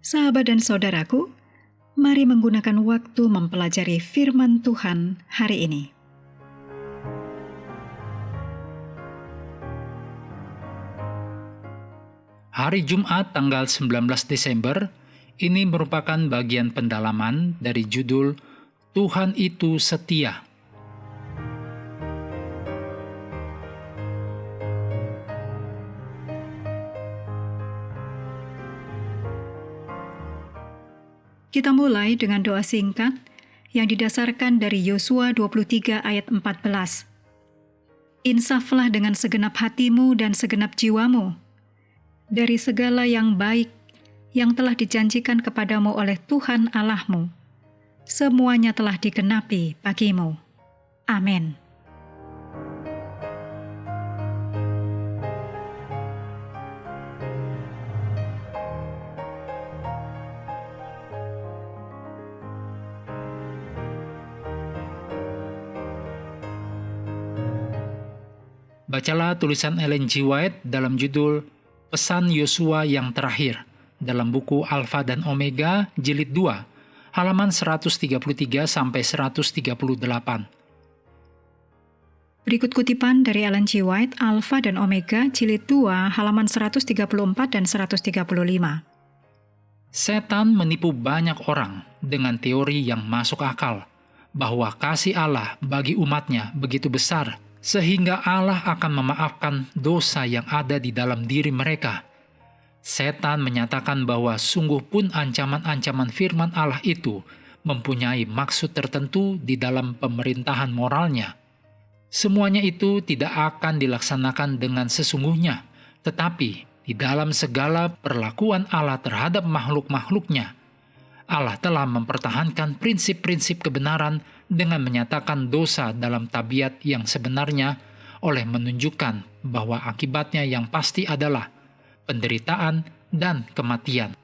Sahabat dan saudaraku, mari menggunakan waktu mempelajari firman Tuhan hari ini. Hari Jumat tanggal 19 Desember, ini merupakan bagian pendalaman dari judul Tuhan itu Setia. Kita mulai dengan doa singkat yang didasarkan dari Yosua 23 ayat 14. Insaflah dengan segenap hatimu dan segenap jiwamu dari segala yang baik yang telah dijanjikan kepadamu oleh Tuhan Allahmu. Semuanya telah digenapi bagimu. Amin. Bacalah tulisan Ellen G. White dalam judul Pesan Yosua yang Terakhir dalam buku Alfa dan Omega jilid 2, halaman 133-138. Berikut kutipan dari Ellen G. White, Alfa dan Omega jilid 2, halaman 134 dan 135. Setan menipu banyak orang dengan teori yang masuk akal bahwa kasih Allah bagi umatnya begitu besar sehingga Allah akan memaafkan dosa yang ada di dalam diri mereka. Setan menyatakan bahwa sungguh pun ancaman-ancaman firman Allah itu mempunyai maksud tertentu di dalam pemerintahan moralnya. Semuanya itu tidak akan dilaksanakan dengan sesungguhnya, tetapi di dalam segala perlakuan Allah terhadap makhluk-makhluknya, Allah telah mempertahankan prinsip-prinsip kebenaran dengan menyatakan dosa dalam tabiat yang sebenarnya oleh menunjukkan bahwa akibatnya yang pasti adalah penderitaan dan kematian.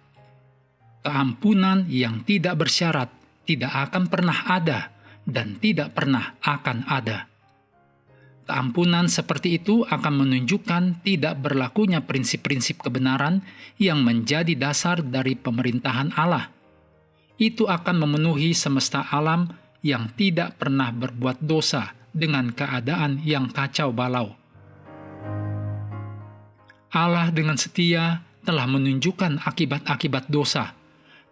Keampunan yang tidak bersyarat tidak akan pernah ada dan tidak pernah akan ada. Keampunan seperti itu akan menunjukkan tidak berlakunya prinsip-prinsip kebenaran yang menjadi dasar dari pemerintahan Allah. Itu akan memenuhi semesta alam yang tidak pernah berbuat dosa dengan keadaan yang kacau balau. Allah dengan setia telah menunjukkan akibat-akibat dosa,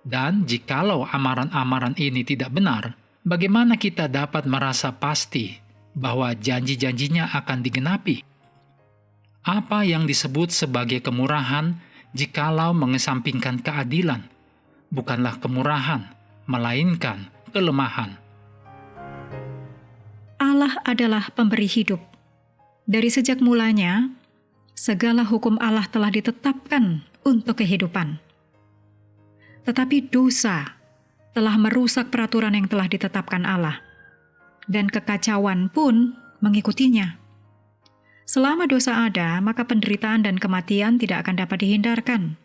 dan jikalau amaran-amaran ini tidak benar, bagaimana kita dapat merasa pasti bahwa janji-janjinya akan digenapi? Apa yang disebut sebagai kemurahan jikalau mengesampingkan keadilan? Bukanlah kemurahan, melainkan kelemahan. Allah adalah pemberi hidup. Dari sejak mulanya, segala hukum Allah telah ditetapkan untuk kehidupan. Tetapi dosa telah merusak peraturan yang telah ditetapkan Allah, dan kekacauan pun mengikutinya. Selama dosa ada, maka penderitaan dan kematian tidak akan dapat dihindarkan.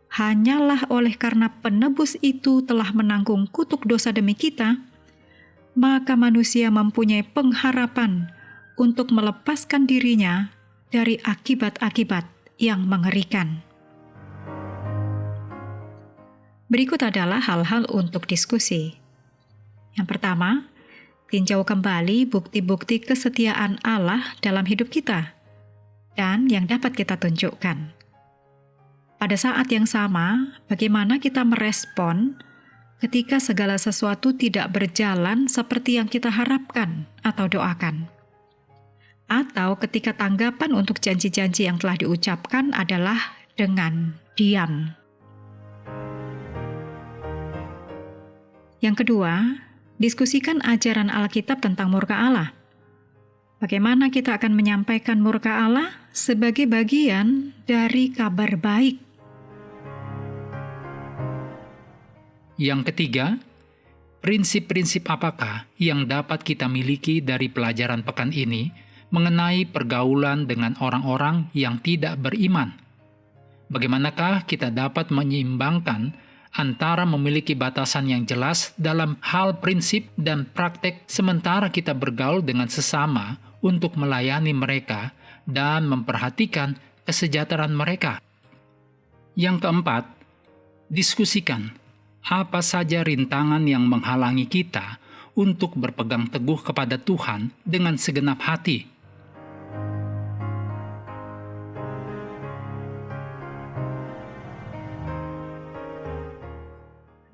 Hanyalah oleh karena penebus itu telah menanggung kutuk dosa demi kita, maka manusia mempunyai pengharapan untuk melepaskan dirinya dari akibat-akibat yang mengerikan. Berikut adalah hal-hal untuk diskusi. Yang pertama, tinjau kembali bukti-bukti kesetiaan Allah dalam hidup kita dan yang dapat kita tunjukkan. Pada saat yang sama, bagaimana kita merespon ketika segala sesuatu tidak berjalan seperti yang kita harapkan atau doakan? Atau ketika tanggapan untuk janji-janji yang telah diucapkan adalah dengan diam. Yang kedua, diskusikan ajaran Alkitab tentang murka Allah. Bagaimana kita akan menyampaikan murka Allah sebagai bagian dari kabar baik? Yang ketiga, prinsip-prinsip apakah yang dapat kita miliki dari pelajaran pekan ini mengenai pergaulan dengan orang-orang yang tidak beriman? Bagaimanakah kita dapat menyeimbangkan antara memiliki batasan yang jelas dalam hal prinsip dan praktek sementara kita bergaul dengan sesama untuk melayani mereka dan memperhatikan kesejahteraan mereka? Yang keempat, Diskusikan apa saja rintangan yang menghalangi kita untuk berpegang teguh kepada Tuhan dengan segenap hati.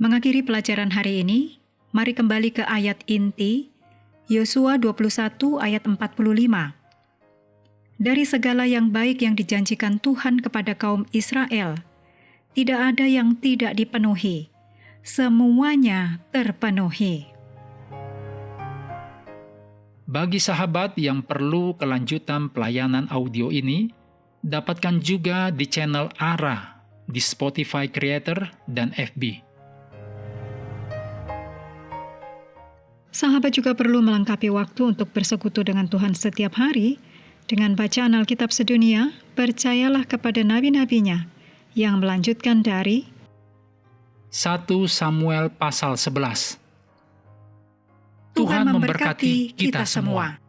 Mengakhiri pelajaran hari ini, mari kembali ke ayat inti, Yosua 21 ayat 45. Dari segala yang baik yang dijanjikan Tuhan kepada kaum Israel, tidak ada yang tidak dipenuhi. Semuanya terpenuhi. Bagi sahabat yang perlu kelanjutan pelayanan audio ini, dapatkan juga di channel ARA di Spotify Creator dan FB. Sahabat juga perlu melengkapi waktu untuk bersekutu dengan Tuhan setiap hari dengan bacaan Alkitab sedunia. Percayalah kepada nabi-nabinya yang melanjutkan dari 1 Samuel pasal 11. Tuhan memberkati kita semua.